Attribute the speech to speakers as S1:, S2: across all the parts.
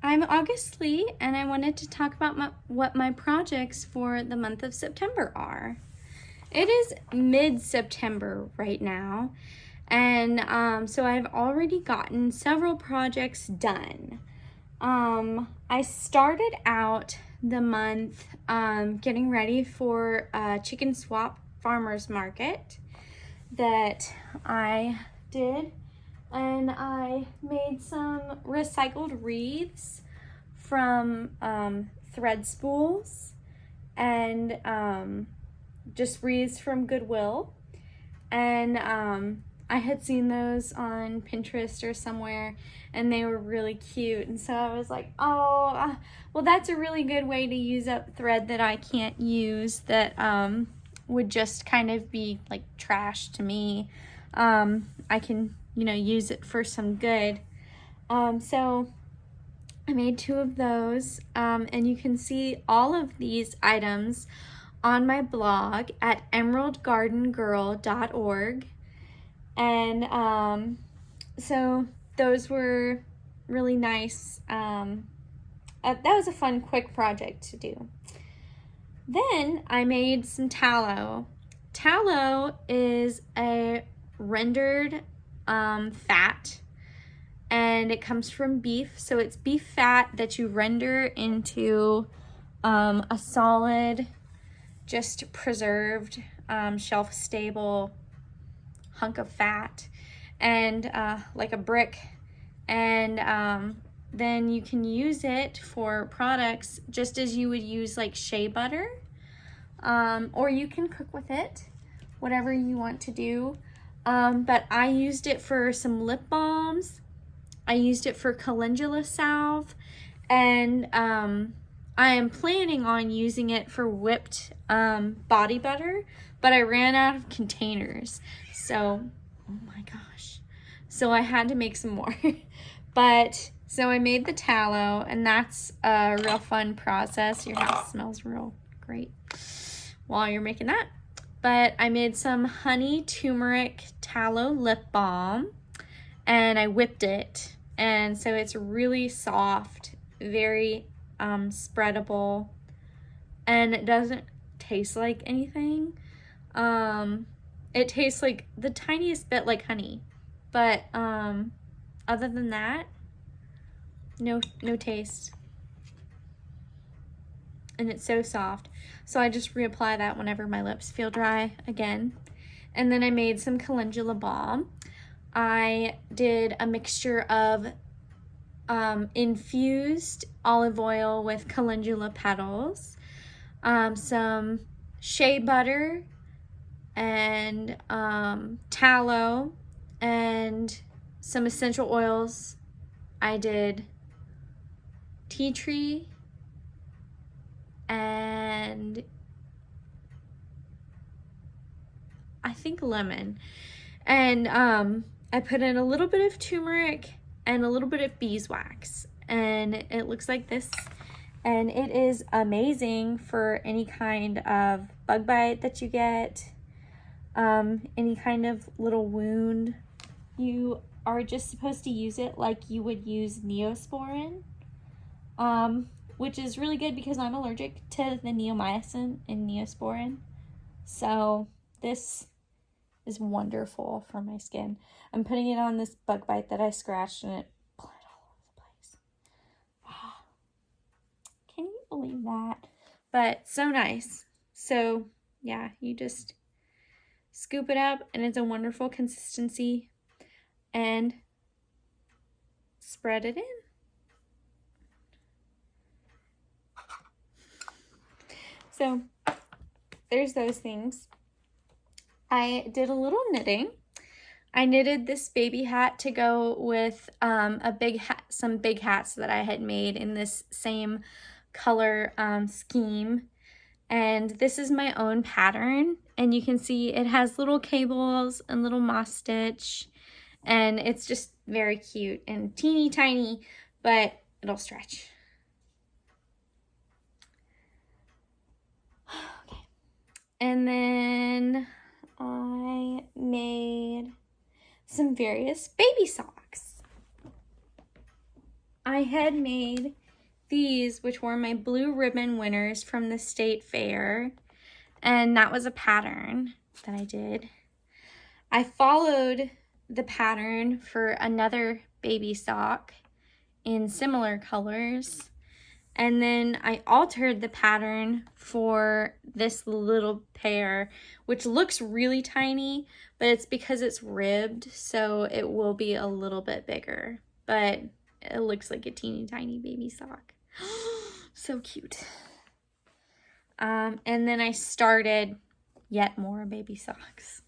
S1: I'm August Lee, and I wanted to talk about what my projects for the month of September are. It is mid-September right now, and so I've already gotten several projects done. I started out the month getting ready for a chicken swap farmers market that I did. And I made some recycled wreaths from thread spools and just wreaths from Goodwill. And I had seen those on Pinterest or somewhere, and they were really cute. And so I was like, oh, well, that's a really good way to use up thread that I can't use that would just kind of be like trash to me. I can use it for some good. So I made 2 of those, and you can see all of these items on my blog at emeraldgardengirl.org. And so those were really nice. That was a fun, quick project to do. Then I made some tallow. Tallow is a rendered fat, and it comes from beef, so it's beef fat that you render into a solid, just preserved, shelf stable hunk of fat, and like a brick, and then you can use it for products just as you would use like shea butter, or you can cook with it, whatever you want to do. But I used it for some lip balms. I used it for calendula salve, and I am planning on using it for whipped body butter, but I ran out of containers. So, oh my gosh. So I had to make some more. So I made the tallow, and that's a real fun process. Your house smells real great while you're making that. But I made some honey turmeric tallow lip balm, and I whipped it, and so it's really soft, very spreadable, and it doesn't taste like anything. It tastes like the tiniest bit like honey, but other than that, no taste. And it's so soft. So I just reapply that whenever my lips feel dry again. And then I made some calendula balm. I did a mixture of infused olive oil with calendula petals, some shea butter, and tallow, and some essential oils. I did tea tree, and I think lemon. And I put in a little bit of turmeric and a little bit of beeswax, and it looks like this. And it is amazing for any kind of bug bite that you get, any kind of little wound. You are just supposed to use it like you would use Neosporin, which is really good because I'm allergic to the neomycin in Neosporin. So this is wonderful for my skin. I'm putting it on this bug bite that I scratched, and it bled all over the place. Oh, can you believe that? But so nice. So yeah, you just scoop it up, and it's a wonderful consistency, and spread it in. So there's those things. I did a little knitting. I knitted this baby hat to go with some big hats that I had made in this same color scheme. And this is my own pattern, and you can see it has little cables and little moss stitch, and it's just very cute and teeny tiny, but it'll stretch. Okay. And then I made some various baby socks. I had made these, which were my blue ribbon winners from the state fair, and that was a pattern that I did. I followed the pattern for another baby sock in similar colors, and then I altered the pattern for this little pair, which looks really tiny, but it's because it's ribbed, so it will be a little bit bigger, but it looks like a teeny tiny baby sock. So cute. And then I started yet more baby socks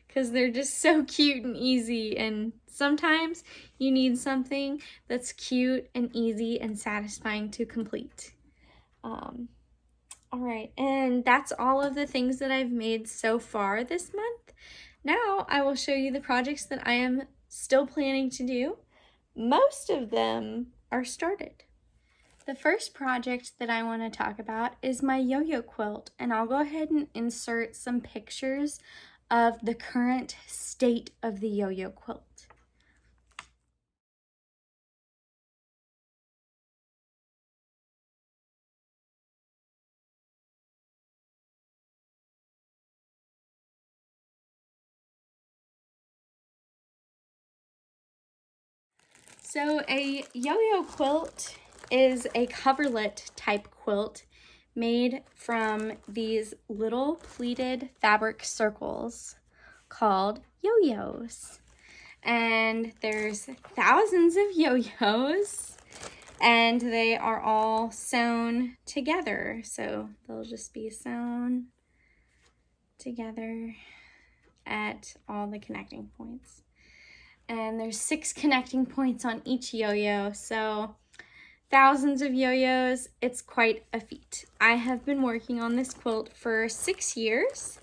S1: because they're just so cute and easy, and sometimes you need something that's cute and easy and satisfying to complete. All right, and that's all of the things that I've made so far this month. Now I will show you the projects that I am still planning to do. Most of them are started. The first project that I want to talk about is my yo-yo quilt, and I'll go ahead and insert some pictures of the current state of the yo-yo quilt. So a yo-yo quilt is a coverlet type quilt made from these little pleated fabric circles called yo-yos. And there's thousands of yo-yos, and they are all sewn together. So they'll just be sewn together at all the connecting points. And there's 6 connecting points on each yo-yo, so thousands of yo-yos, it's quite a feat. I have been working on this quilt for 6 years,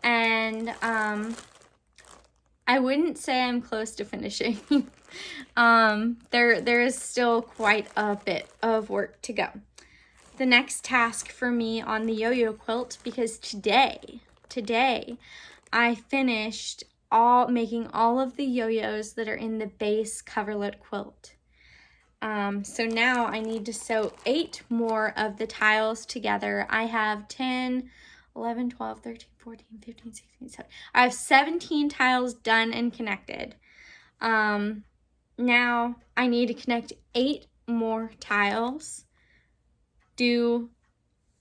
S1: and I wouldn't say I'm close to finishing. There is still quite a bit of work to go. The next task for me on the yo-yo quilt, because today I finished making all of the yo-yos that are in the base coverlet quilt. So now I need to sew 8 more of the tiles together. I have 10, 11, 12, 13, 14, 15, 16, 17. I have 17 tiles done and connected. Now I need to connect 8 more tiles, do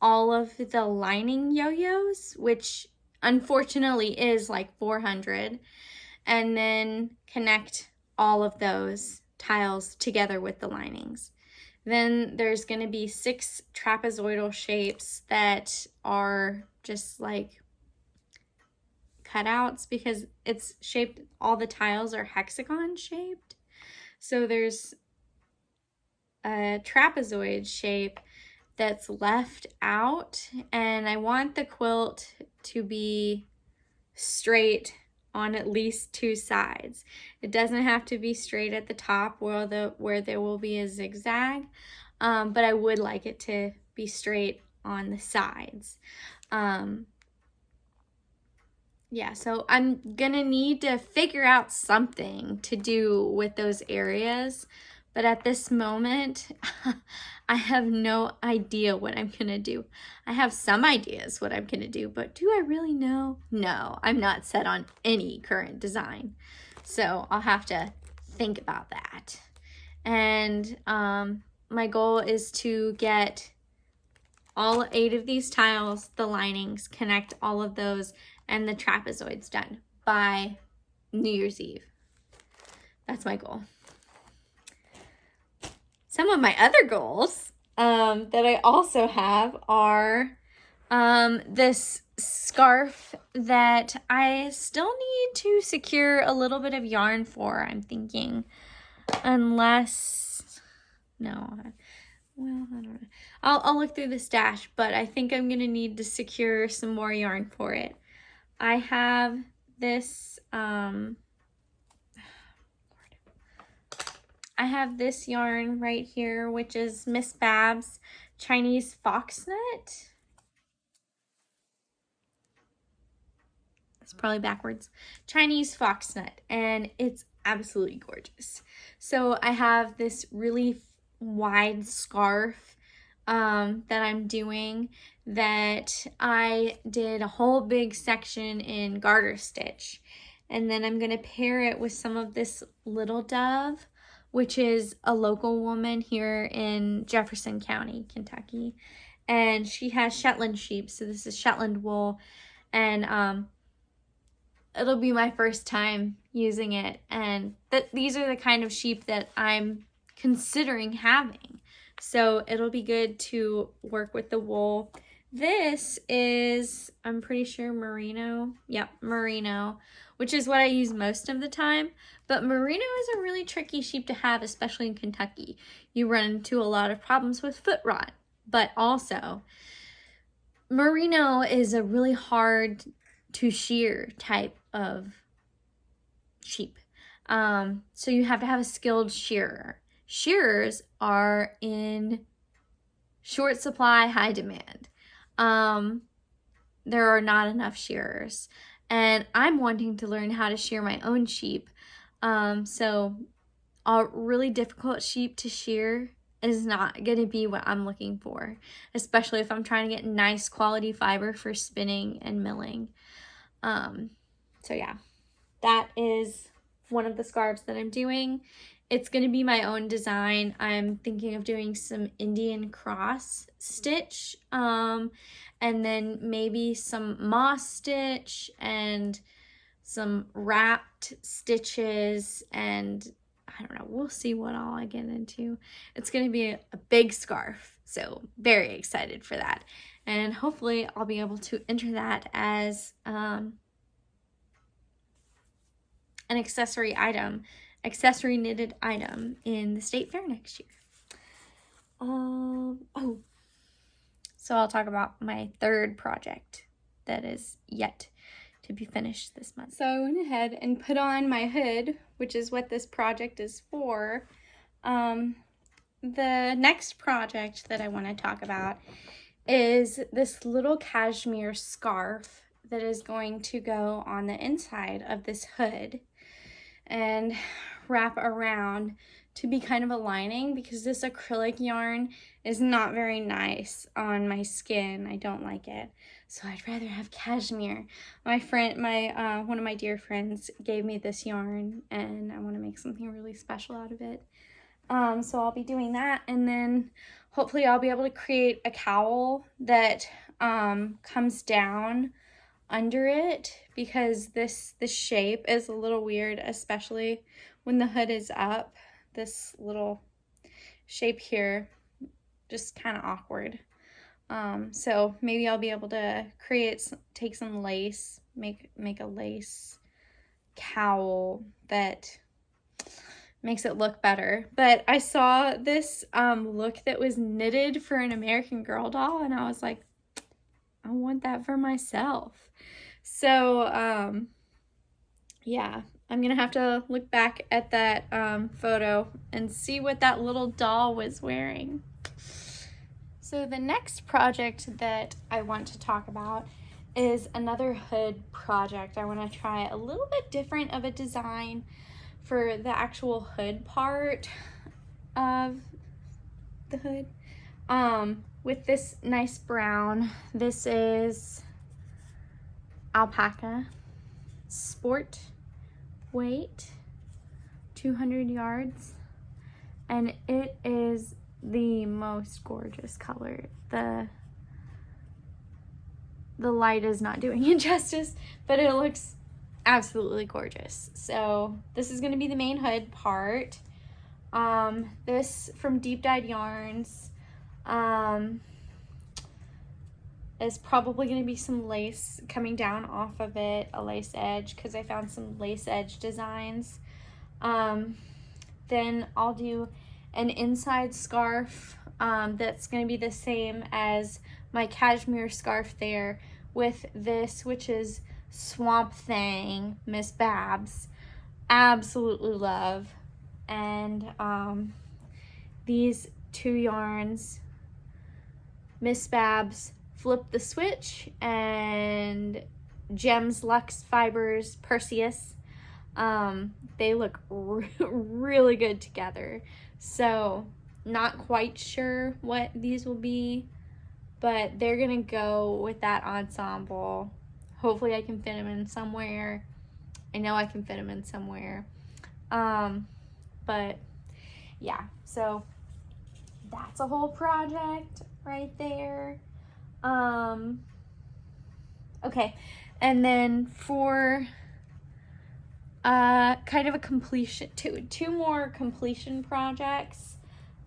S1: all of the lining yo-yos, which unfortunately is like 400, and then connect all of those tiles together with the linings. Then there's going to be 6 trapezoidal shapes that are just like cutouts because it's shaped, all the tiles are hexagon shaped. So there's a trapezoid shape that's left out, and I want the quilt to be straight on at least 2 sides. It doesn't have to be straight at the top where there will be a zigzag, but I would like it to be straight on the sides. Yeah, so I'm gonna need to figure out something to do with those areas, but at this moment, I have no idea what I'm gonna do. I have some ideas what I'm gonna do, but do I really know? No, I'm not set on any current design. So I'll have to think about that. And my goal is to get all 8 of these tiles, the linings, connect all of those, and the trapezoids done by New Year's Eve. That's my goal. Some of my other goals that I also have are this scarf that I still need to secure a little bit of yarn for, I'm thinking. Unless, no, well, I don't know. I'll look through the stash, but I think I'm going to need to secure some more yarn for it. I have this, I have this yarn right here, which is Miss Bab's Chinese Foxnut. It's probably backwards. Chinese Foxnut, and it's absolutely gorgeous. So I have this really wide scarf that I'm doing, that I did a whole big section in garter stitch. And then I'm going to pair it with some of this Little Dove, which is a local woman here in Jefferson County, Kentucky. And she has Shetland sheep, so this is Shetland wool. And it'll be my first time using it. And these are the kind of sheep that I'm considering having. So it'll be good to work with the wool. This is, I'm pretty sure, merino. Yep, merino, which is what I use most of the time. But merino is a really tricky sheep to have, especially in Kentucky. You run into a lot of problems with foot rot. But also, merino is a really hard to shear type of sheep. So you have to have a skilled shearer. Shearers are in short supply, high demand. There are not enough shearers. And I'm wanting to learn how to shear my own sheep. So a really difficult sheep to shear is not going to be what I'm looking for, especially if I'm trying to get nice quality fiber for spinning and milling. So yeah, that is one of the scarves that I'm doing. It's going to be my own design. I'm thinking of doing some Indian cross stitch, and then maybe some moss stitch and some wrapped stitches, and I don't know, we'll see what all I get into. It's going to be a big scarf, so very excited for that. And hopefully I'll be able to enter that as an accessory knitted item in the state fair next year. So I'll talk about my third project that is yet to be finished this month. So I went ahead and put on my hood, which is what this project is for. The next project that I want to talk about is this little cashmere scarf that is going to go on the inside of this hood and wrap around to be kind of a lining, because this acrylic yarn is not very nice on my skin. I don't like it. So I'd rather have cashmere. One of my dear friends gave me this yarn, and I want to make something really special out of it. So I'll be doing that, and then hopefully I'll be able to create a cowl that comes down under it, because this shape is a little weird, especially when the hood is up. This little shape here, just kind of awkward. So maybe I'll be able to take some lace, make a lace cowl that makes it look better. But I saw this look that was knitted for an American Girl doll, and I was like, I want that for myself. So yeah, I'm gonna have to look back at that photo and see what that little doll was wearing. So the next project that I want to talk about is another hood project. I want to try a little bit different of a design for the actual hood part of the hood. With this nice brown. This is alpaca, sport weight, 200 yards, and it is the most gorgeous color. The light is not doing it justice, but it looks absolutely gorgeous. So this is going to be the main hood part. This from Deep Dyed Yarns is probably going to be some lace coming down off of it, a lace edge, because I found some lace edge designs. Then I'll do an inside scarf that's going to be the same as my cashmere scarf there, with this, which is Swamp Thing, Miss Babs. Absolutely love. And these two yarns, Miss Babs Flip the Switch and Jems Luxe Fibers Perseus. They look really good together. So Not quite sure what these will be, but they're gonna go with that ensemble. Hopefully I can fit them in somewhere. I know I can fit them in somewhere. But yeah, so that's a whole project right there. Okay, and then for kind of a completion, two more completion projects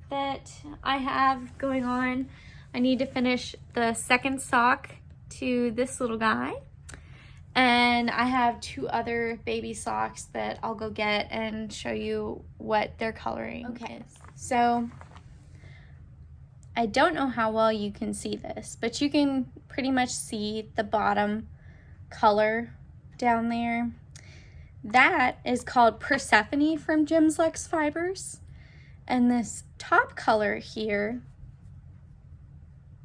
S1: that I have going on. I need to finish the second sock to this little guy, and I have 2 other baby socks that I'll go get and show you what they're coloring. Okay, so I don't know how well you can see this, but you can pretty much see the bottom color down there. That is called Persephone from Jems Luxe Fibers. And this top color here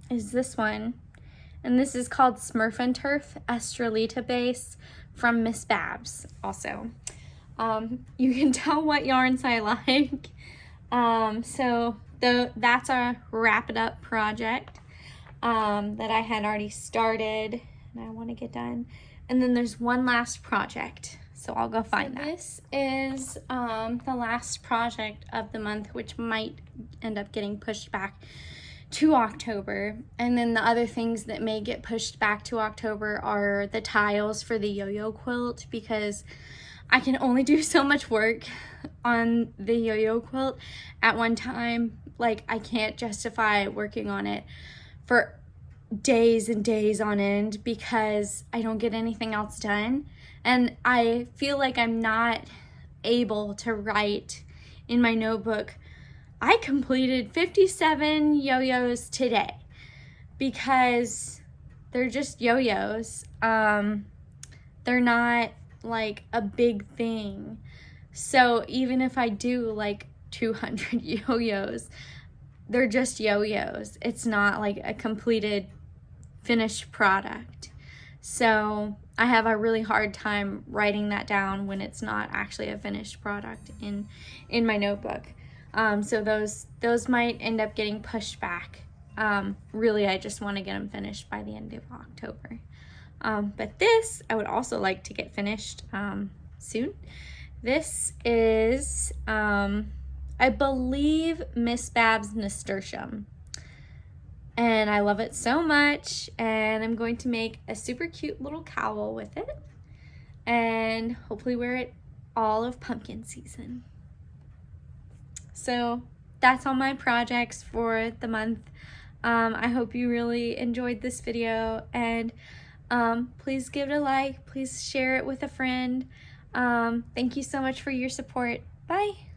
S1: is this one. And this is called Smurf and Turf Estrelita Base from Miss Babs also. You can tell what yarns I like. So that's a wrap it up project that I had already started and I want to get done. And then there's one last project, so I'll go find that. This is the last project of the month, which might end up getting pushed back to October. And then the other things that may get pushed back to October are the tiles for the yo-yo quilt, because I can only do so much work on the yo-yo quilt at one time. Like, I can't justify working on it for days and days on end because I don't get anything else done. And I feel like I'm not able to write in my notebook, I completed 57 yo-yos today, because they're just yo-yos. They're not like a big thing. So even if I do like 200 yo-yos, they're just yo-yos. It's not like a completed finished product. So I have a really hard time writing that down when it's not actually a finished product in my notebook. So those might end up getting pushed back. Really, I just want to get them finished by the end of October. But this, I would also like to get finished soon. This is, I believe, Miss Babs Nasturtium. And I love it so much, and I'm going to make a super cute little cowl with it and hopefully wear it all of pumpkin season. So that's all my projects for the month. I hope you really enjoyed this video, and please give it a like, please share it with a friend. Thank you so much for your support. Bye.